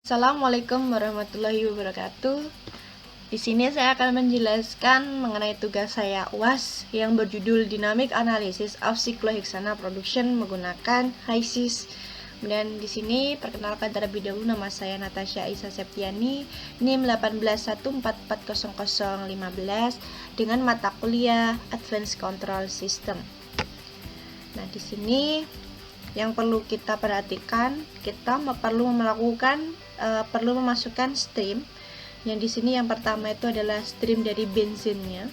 Assalamualaikum warahmatullahi wabarakatuh. Di sini saya akan menjelaskan mengenai tugas saya UAS yang berjudul Dynamic Analysis of Cyclohexana Production menggunakan HYSYS. Kemudian di sini perkenalkan terlebih dahulu, nama saya Natasha Isa Septiani, NIM 181440015 dengan mata kuliah Advanced Control System. Nah, di sini yang perlu kita perhatikan, kita perlu memasukkan stream. Yang di sini yang pertama itu adalah stream dari bensinnya.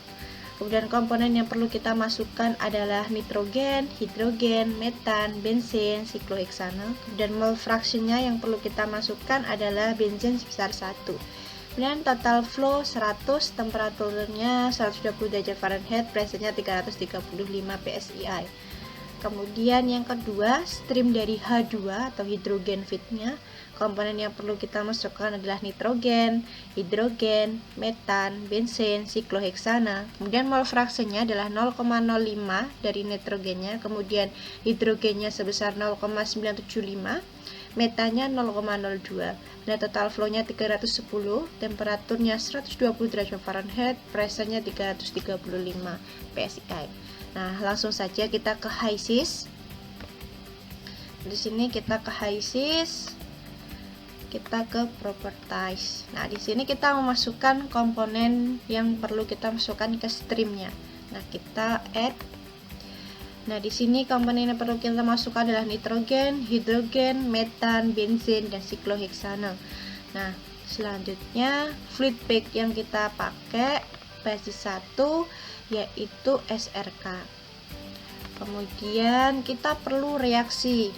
Kemudian komponen yang perlu kita masukkan adalah nitrogen, hidrogen, metan, bensin, siklohexana. Kemudian mol fractionnya yang perlu kita masukkan adalah bensin sebesar 1. Kemudian total flow 100, temperaturnya 120 derajat Fahrenheit, pressure-nya 335 PSI. Kemudian yang kedua, stream dari H2 atau hidrogen feed-nya. Komponen yang perlu kita masukkan adalah nitrogen, hidrogen, metan, bensin, siklohexana. Kemudian mol fraction-nya adalah 0,05 dari nitrogennya, kemudian hidrogennya sebesar 0,975, metannya 0,02. Nah, total flow-nya 310, temperaturnya 120 derajat Fahrenheit, pressure-nya 335 PSI. Nah, langsung saja kita ke HYSYS. Di sini kita ke HYSYS, kita ke properties. Nah, di sini kita memasukkan komponen yang perlu kita masukkan ke streamnya. Nah, kita add. Nah, di sini komponen yang perlu kita masukkan adalah nitrogen, hidrogen, metan, bensin, dan siklohexana. Nah, selanjutnya fluid bag yang kita pakai basis 1 yaitu SRK. Kemudian kita perlu reaksi.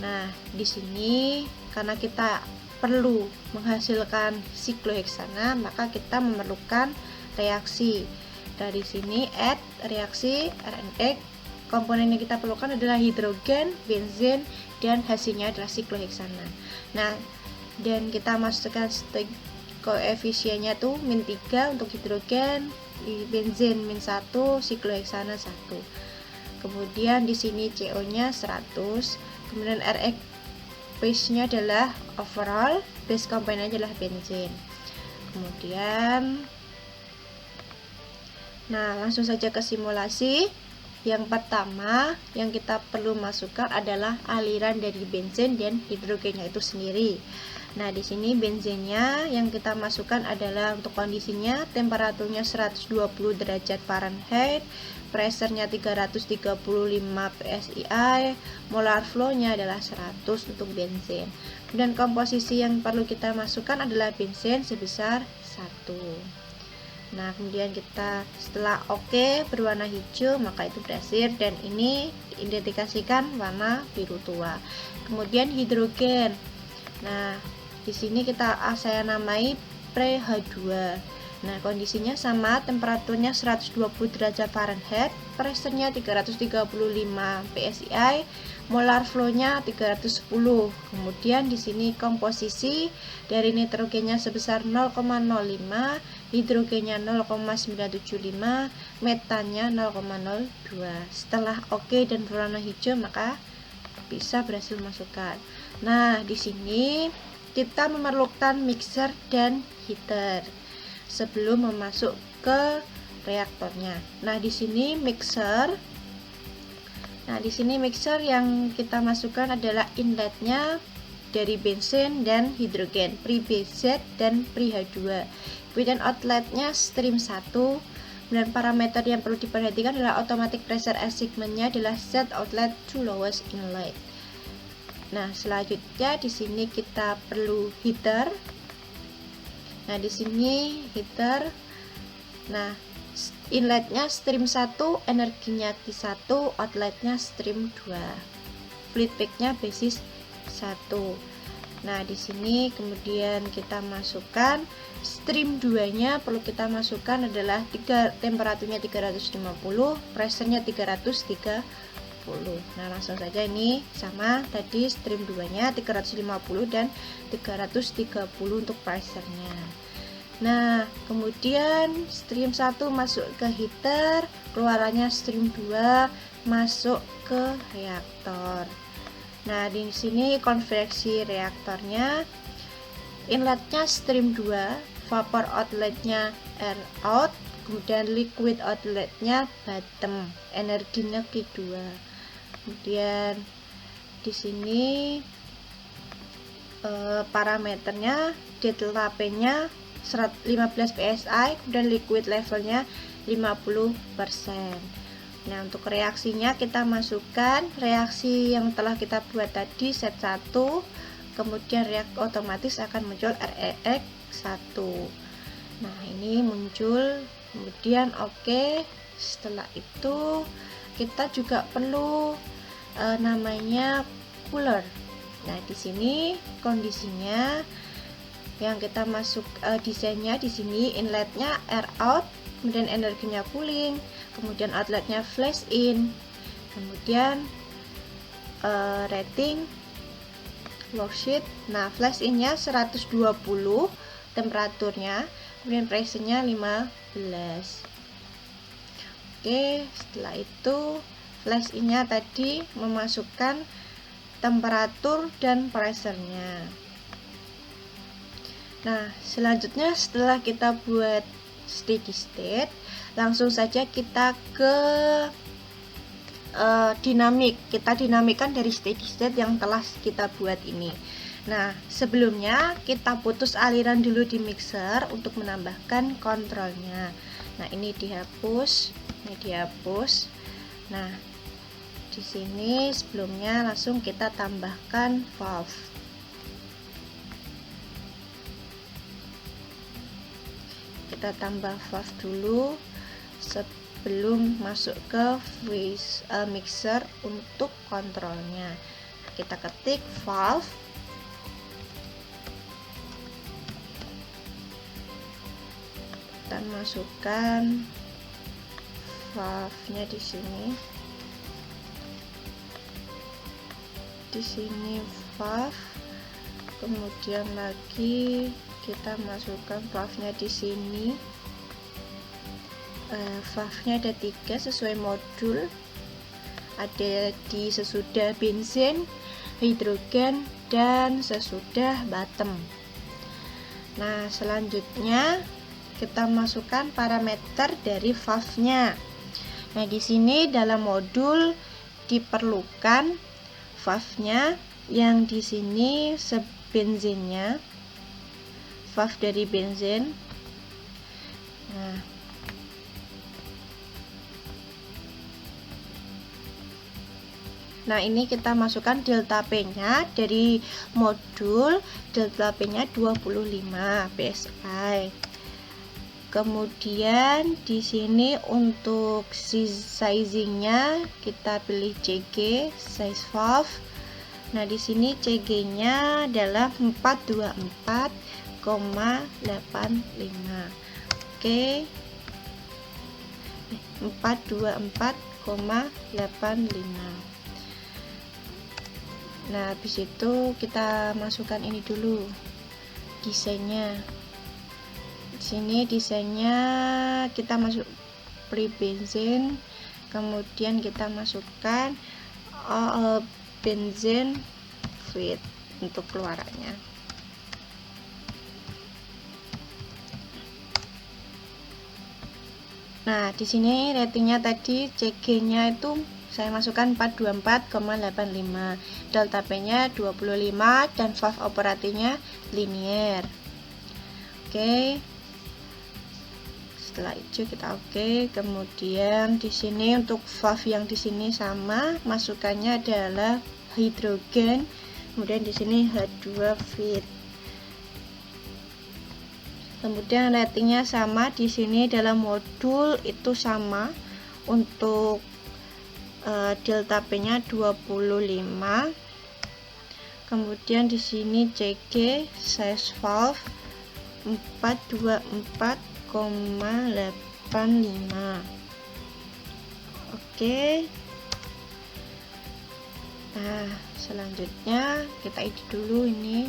Nah, di sini karena kita perlu menghasilkan siklohexana, maka kita memerlukan reaksi. Dari sini add reaksi RNX. Komponen yang kita perlukan adalah hidrogen, bensin, dan hasilnya adalah siklohexana. Nah, dan kita masukkan koefisiennya tuh -3 untuk hidrogen, bensin -1, siklohexana 1. Kemudian di sini CO-nya 100. Kemudian RX base-nya adalah overall, base komponennya adalah bensin. Kemudian langsung saja ke simulasi. Yang pertama yang kita perlu masukkan adalah aliran dari bensin dan hidrogennya itu sendiri. Nah, di sini bensinnya yang kita masukkan adalah untuk kondisinya temperaturnya 120 derajat Fahrenheit, pressure-nya 335 PSI, molar flow-nya adalah 100 untuk bensin. Dan komposisi yang perlu kita masukkan adalah bensin sebesar 1. Nah, kemudian kita setelah oke berwarna hijau, maka itu berhasil, dan ini diindikasikan warna biru tua. Kemudian hidrogen. Nah, di sini saya namai pre-H2. Nah, kondisinya sama, temperaturnya 120 derajat Fahrenheit, pressure-nya 335 PSI, molar flow-nya 310. Kemudian di sini komposisi dari nitrogennya sebesar 0,05, hidrogennya 0,975, metannya 0,02. Setelah oke dan berwarna hijau, maka bisa berhasil masukkan. Nah, di sini kita memerlukan mixer dan heater sebelum memasuk ke reaktornya. Nah, di sini mixer. Nah, di sini mixer yang kita masukkan adalah inletnya dari bensin dan hidrogen, pre-BZ dan pre-H2. Kemudian outletnya stream 1. Dan parameter yang perlu diperhatikan adalah automatic pressure assignment-nya adalah set outlet to lowest inlet. Nah, selanjutnya di sini kita perlu heater. Nah, di sini heater. Nah, inletnya stream 1, energinya Q1, outletnya stream 2. Fluid bag-nya basis 1. Nah, di sini kemudian kita masukkan stream 2-nya perlu kita masukkan adalah temperaturnya 350, pressure-nya 330. Nah, langsung saja ini sama tadi stream 2-nya 350 dan 330 untuk pressure-nya. Nah, kemudian stream 1 masuk ke heater, keluarannya stream 2 masuk ke reaktor. Nah, di sini konveksi reaktornya inletnya stream 2, vapor outletnya air out, kemudian liquid outletnya bottom, energinya Q2. Kemudian di sini parameternya delta P-nya 15 psi, kemudian liquid levelnya 50%. Nah, untuk reaksinya kita masukkan reaksi yang telah kita buat tadi set 1, kemudian otomatis akan muncul REX1. Nah, ini muncul, kemudian oke. Setelah itu kita juga perlu namanya cooler. Nah, di sini kondisinya yang kita masuk desainnya di sini inletnya air out, kemudian energinya cooling, kemudian outletnya flash in, kemudian rating worksheet. Nah, flash innya 120 temperaturnya, kemudian pressure-nya 15. Oke, setelah itu flash innya tadi memasukkan temperatur dan pressure-nya. Nah, selanjutnya setelah kita buat steady state, langsung saja kita ke dinamik. Kita dinamikan dari steady state yang telah kita buat ini. Nah, sebelumnya kita putus aliran dulu di mixer untuk menambahkan kontrolnya. Nah, ini dihapus, ini dihapus. Nah, di sini sebelumnya langsung kita tambahkan valve. Kita tambah valve dulu sebelum masuk ke mixer untuk kontrolnya. Kita ketik valve, kita masukkan valve-nya di sini. Di sini valve, kemudian lagi kita masukkan valve-nya di sini. Valve-nya ada 3 sesuai modul, ada di sesudah bensin, hidrogen, dan sesudah bottom. Nah, selanjutnya kita masukkan parameter dari valve-nya. Nah, di sini dalam modul diperlukan valve-nya yang di sini sebenzinnya, valve dari bensin. Nah, ini kita masukkan delta P-nya dari modul, delta P-nya 25 psi. Kemudian di sini untuk sizingnya kita pilih CG, size valve. Nah, di sini CG-nya adalah 424,85. Oke. 424,85. Nah, habis itu kita masukkan ini dulu desainnya. Di sini desainnya kita masuk pre-bensin, kemudian kita masukkan bensin fluid untuk keluarannya. Nah, di sini ratingnya tadi CG-nya itu saya masukkan 424,85, delta P-nya 25, dan valve operatinya linear. Oke. Setelah itu kita oke. Kemudian di sini untuk valve yang di sini sama, masukannya adalah hidrogen, kemudian di sini H2 feed. Kemudian ratingnya sama, di sini dalam modul itu sama. Untuk delta P-nya 25. Kemudian di sini CG size valve 424,85. Oke. Nah, selanjutnya kita edit dulu ini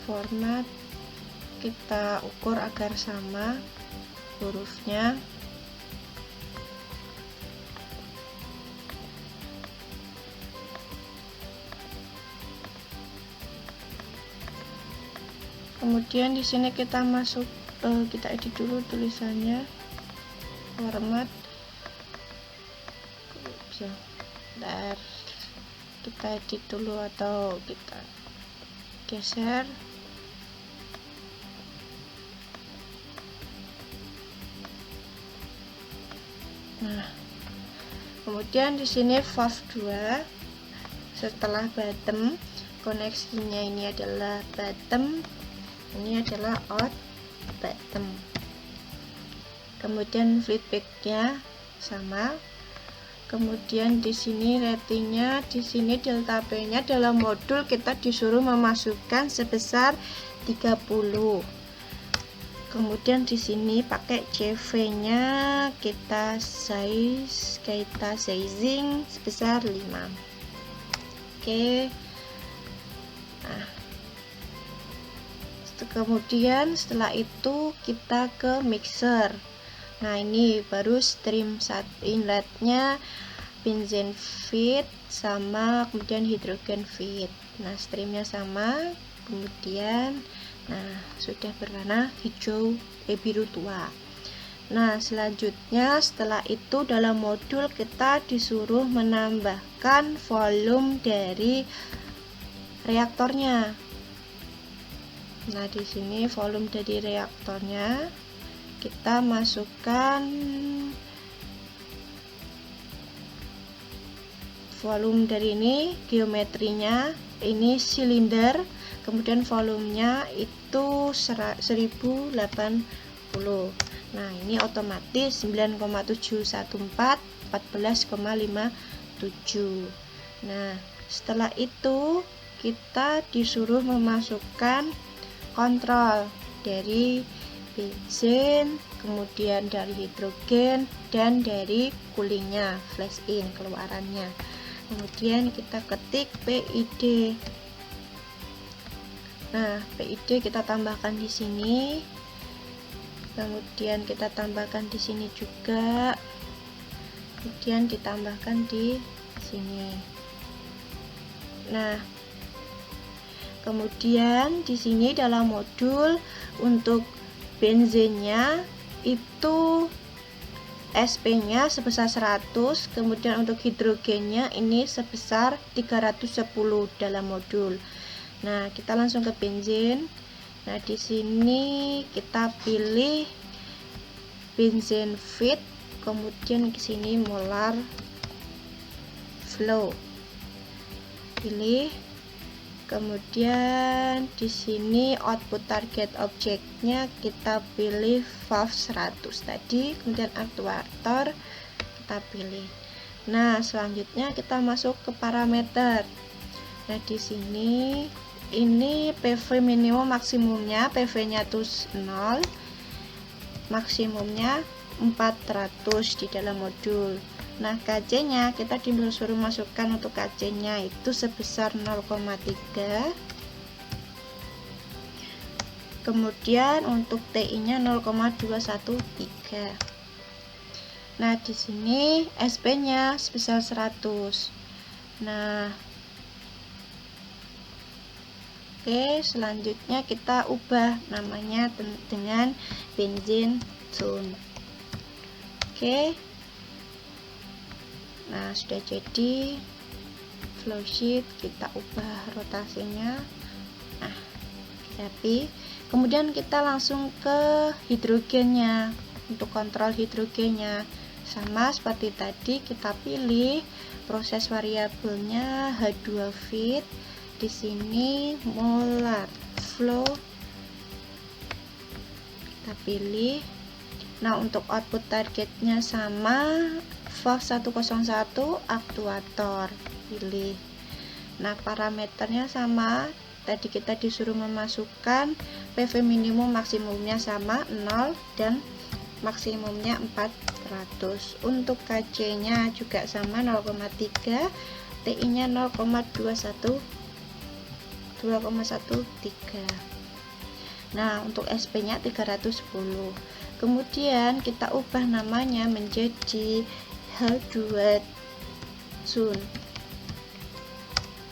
format, kita ukur agar sama hurufnya. Kemudian di sini kita masuk, kita edit dulu tulisannya, format, bentar, kita edit dulu atau kita geser. Nah, kemudian di sini fav 2 setelah bottom, koneksinya ini adalah bottom, ini adalah out bottom. Kemudian feedbacknya sama. Kemudian di sini ratingnya, di sini delta P-nya dalam modul kita disuruh memasukkan sebesar 30. Kemudian di sini pakai CV-nya kita sizing sebesar 5. Oke. Nah, kemudian setelah itu kita ke mixer. Nah, ini baru stream inletnya benzene feed sama kemudian hidrogen feed. Nah, streamnya sama, kemudian nah sudah berwarna hijau biru tua. Nah, selanjutnya setelah itu dalam modul kita disuruh menambahkan volume dari reaktornya. Nah, di sini volume dari reaktornya kita masukkan volume dari ini, geometrinya ini silinder, kemudian volumenya itu 1080. Nah, ini otomatis 9,714 14,57. Nah, setelah itu kita disuruh memasukkan kontrol dari benzen, kemudian dari hidrogen, dan dari coolingnya, flash in keluarannya. Kemudian kita ketik PID. Nah, PID kita tambahkan di sini. Kemudian kita tambahkan di sini juga. Kemudian ditambahkan di sini. Nah, kemudian di sini dalam modul untuk benzennya itu SP-nya sebesar 100, kemudian untuk hidrogennya ini sebesar 310 dalam modul. Nah, kita langsung ke benzen. Nah, di sini kita pilih benzene feed, kemudian ke sini molar flow. Pilih. Kemudian di sini output target objeknya kita pilih valve 100 tadi, kemudian aktuator kita pilih. Nah, selanjutnya kita masuk ke parameter. Nah, di sini ini PV minimum maksimumnya, PV-nya itu 0, maksimumnya 400 di dalam modul. Nah, KC-nya kita disuruh masukkan untuk KC-nya itu sebesar 0,3. Kemudian untuk TI-nya 0,213. Nah, di sini SP-nya sebesar 100. Nah, oke, selanjutnya kita ubah namanya dengan benzene tone. Oke. Nah, sudah jadi flowsheet, kita ubah rotasinya. Nah, rapi. Kemudian kita langsung ke hidrogennya. Untuk kontrol hidrogennya sama seperti tadi, kita pilih proses variabelnya H2 feed. Di sini molar flow kita pilih. Nah, untuk output targetnya sama, valve 101 aktuator pilih. Nah, parameternya sama, tadi kita disuruh memasukkan PV minimum maksimumnya sama 0 dan maksimumnya 400. Untuk KC nya juga sama 0,3, TI nya 2,13. Nah, untuk SP nya 310. Kemudian kita ubah namanya menjadi H2 Zone.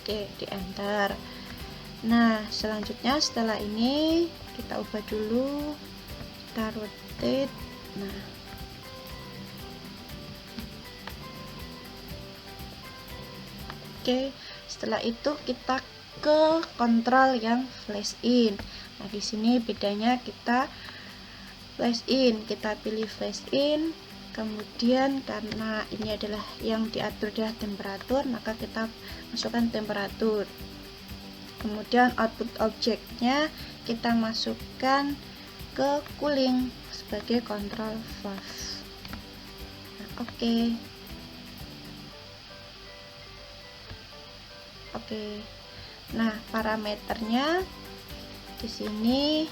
Oke, di enter. Nah, selanjutnya setelah ini kita ubah dulu, kita rotate. Nah, oke, setelah itu kita ke kontrol yang flash in. Nah, di sini bedanya kita flash in, kita pilih flash in. Kemudian karena ini adalah yang diatur adalah temperatur, maka kita masukkan temperatur. Kemudian output objeknya kita masukkan ke cooling sebagai control valve. Nah, oke. Nah, parameternya di sini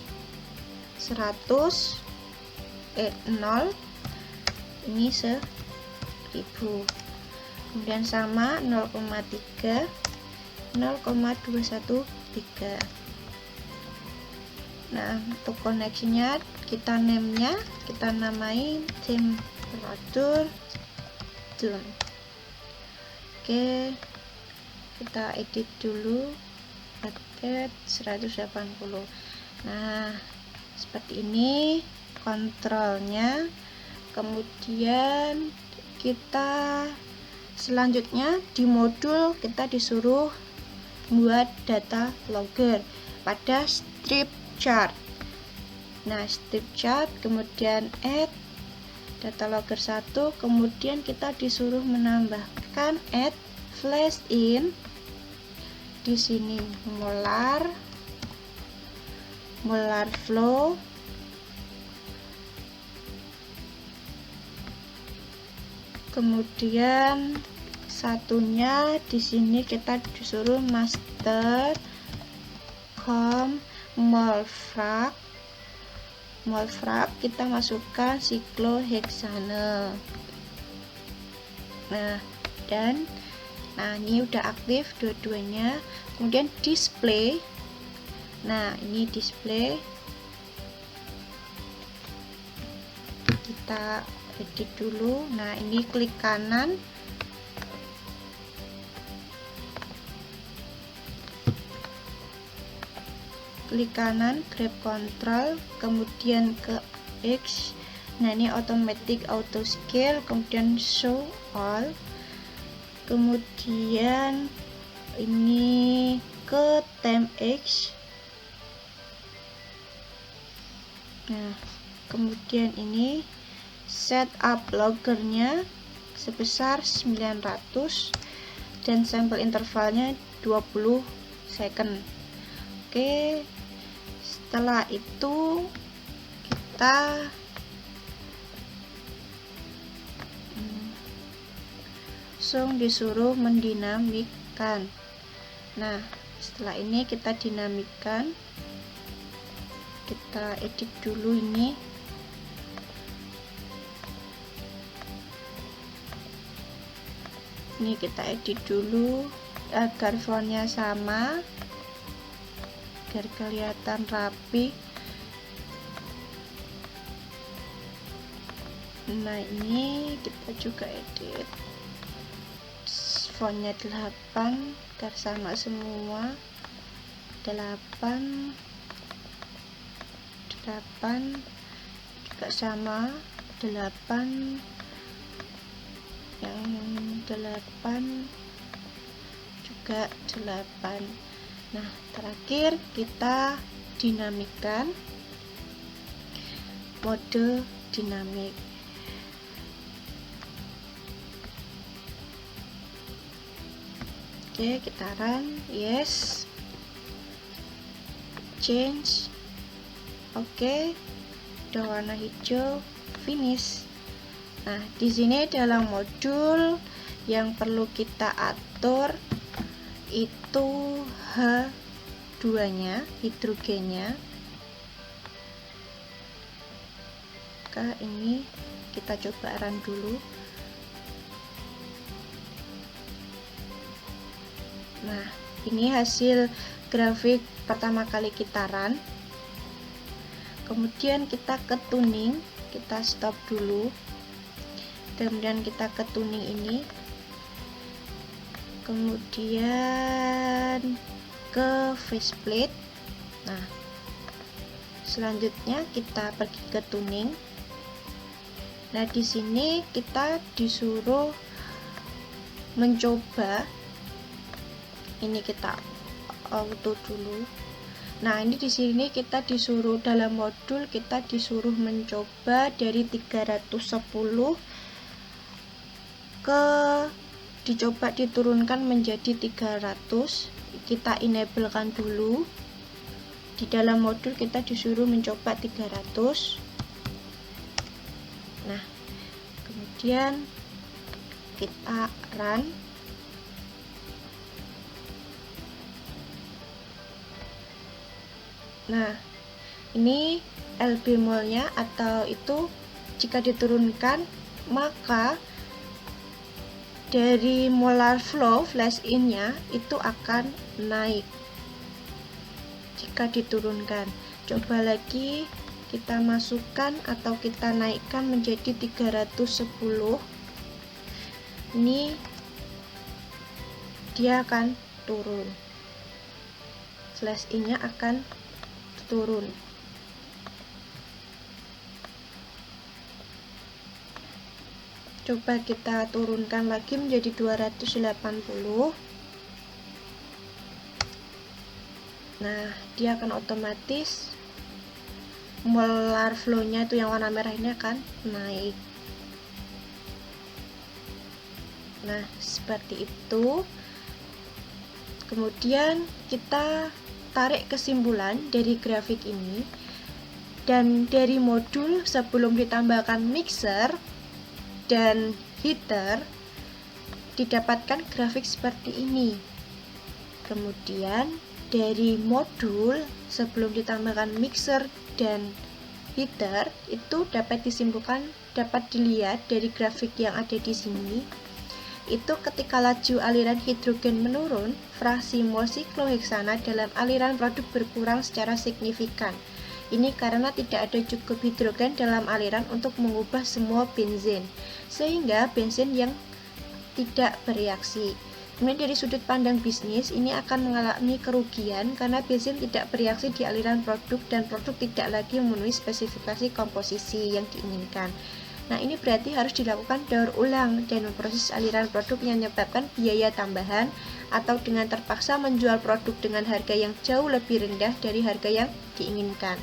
0 ini 1000. Kemudian sama 0,3 0,213. Nah, untuk koneksinya kita namai temperatur zone. Oke, kita edit dulu paket 180. Nah, seperti ini kontrolnya. Kemudian kita selanjutnya di modul kita disuruh buat data logger pada strip chart. Nah, strip chart, kemudian add data logger 1, kemudian kita disuruh menambahkan add flash in. Di sini molar flow, kemudian satunya di sini kita disuruh master mol frag kita masukkan siklohexane. Nah, ini udah aktif dua-duanya. Kemudian display. Nah, ini display kita edit dulu. Nah, ini klik kanan, grab control, kemudian ke X. Nah, ini automatic auto scale, kemudian show all, kemudian ini ke time X. Nah, kemudian ini setup loggernya sebesar 900 dan sampel intervalnya 20 second. Oke, setelah itu kita langsung disuruh mendinamikkan. Nah, setelah ini kita dinamikan, kita edit dulu ini. Ini kita edit dulu agar fontnya sama, agar kelihatan rapi. Nah, ini kita juga edit fontnya 8 agar sama semua. 8 juga sama, 8 yang 8 juga 8. Nah, terakhir kita dinamikan mode dinamik. Oke, kita run, yes, change. Oke, udah warna hijau, finish. Nah, di sini dalam modul yang perlu kita atur itu H2-nya, hidrogennya. Maka ini kita coba run dulu. Nah, ini hasil grafik pertama kali kita run. Kemudian kita ke tuning, kita stop dulu. Kemudian kita ke tuning ini. Kemudian ke faceplate. Nah, selanjutnya kita pergi ke tuning. Nah, di sini kita disuruh mencoba. Ini kita auto dulu. Nah, ini di sini kita disuruh dalam modul kita disuruh mencoba dari 310 ke dicoba diturunkan menjadi 300. Kita enable kan dulu. Di dalam modul kita disuruh mencoba 300. Nah, kemudian kita run. Nah, ini L bemolnya atau itu jika diturunkan maka dari molar flow flash in nya itu akan naik jika diturunkan. Coba lagi kita masukkan atau kita naikkan menjadi 310. Ini dia akan turun, flash in nya akan turun. Coba kita turunkan lagi menjadi 280. Nah, dia akan otomatis molar flow-nya itu yang warna merah ini akan naik. Nah, seperti itu. Kemudian kita tarik kesimpulan dari grafik ini, dan dari modul sebelum ditambahkan mixer dan heater didapatkan grafik seperti ini. Kemudian dari modul sebelum ditambahkan mixer dan heater itu dapat disimpulkan, dapat dilihat dari grafik yang ada di sini. Itu ketika laju aliran hidrogen menurun, fraksi mol sikloheksana dalam aliran produk berkurang secara signifikan. Ini karena tidak ada cukup hidrogen dalam aliran untuk mengubah semua benzen, sehingga benzen yang tidak bereaksi. Kemudian dari sudut pandang bisnis, ini akan mengalami kerugian karena benzen tidak bereaksi di aliran produk dan produk tidak lagi memenuhi spesifikasi komposisi yang diinginkan. Nah, ini berarti harus dilakukan daur ulang dan memproses aliran produk yang menyebabkan biaya tambahan atau dengan terpaksa menjual produk dengan harga yang jauh lebih rendah dari harga yang diinginkan.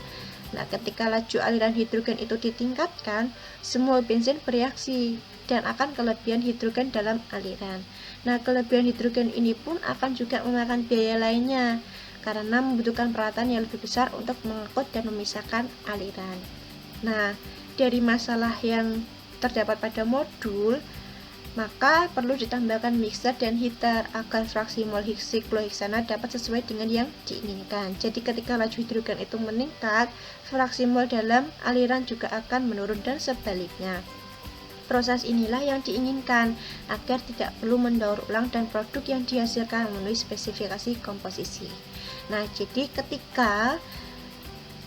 Nah, ketika laju aliran hidrogen itu ditingkatkan, semua benzen bereaksi dan akan kelebihan hidrogen dalam aliran. Nah, kelebihan hidrogen ini pun akan juga memakan biaya lainnya karena membutuhkan peralatan yang lebih besar untuk mengangkut dan memisahkan aliran. Nah, dari masalah yang terdapat pada modul, maka perlu ditambahkan mixer dan heater agar fraksi mol sikloheksana dapat sesuai dengan yang diinginkan. Jadi ketika laju hidrogen itu meningkat, fraksi mol dalam aliran juga akan menurun dan sebaliknya. Proses inilah yang diinginkan agar tidak perlu mendaur ulang dan produk yang dihasilkan memenuhi spesifikasi komposisi. Nah, jadi ketika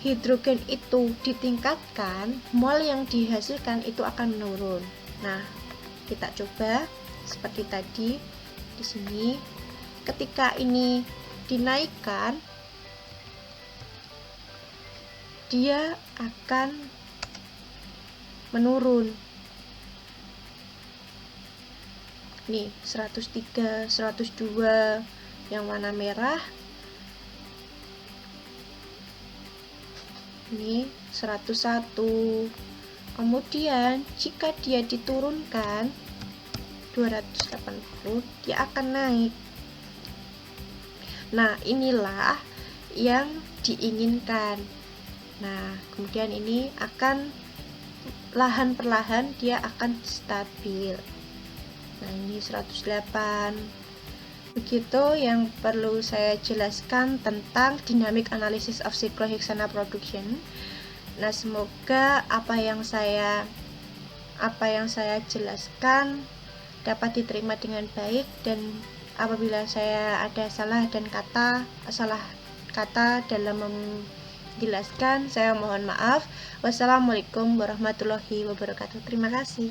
hidrogen itu ditingkatkan, mol yang dihasilkan itu akan menurun. Nah, kita coba seperti tadi di sini. Ketika ini dinaikkan, dia akan menurun. Nih, 103, 102 yang warna merah. Ini 101. Kemudian jika dia diturunkan 280, dia akan naik. Nah, inilah yang diinginkan. Nah, kemudian ini akan lahan perlahan dia akan stabil. Nah, ini 108. Begitu yang perlu saya jelaskan tentang dynamic analysis of cyclohexana production. Nah, semoga apa yang saya jelaskan dapat diterima dengan baik, dan apabila saya ada salah kata dalam menjelaskan, saya mohon maaf. Wassalamualaikum warahmatullahi wabarakatuh. Terima kasih.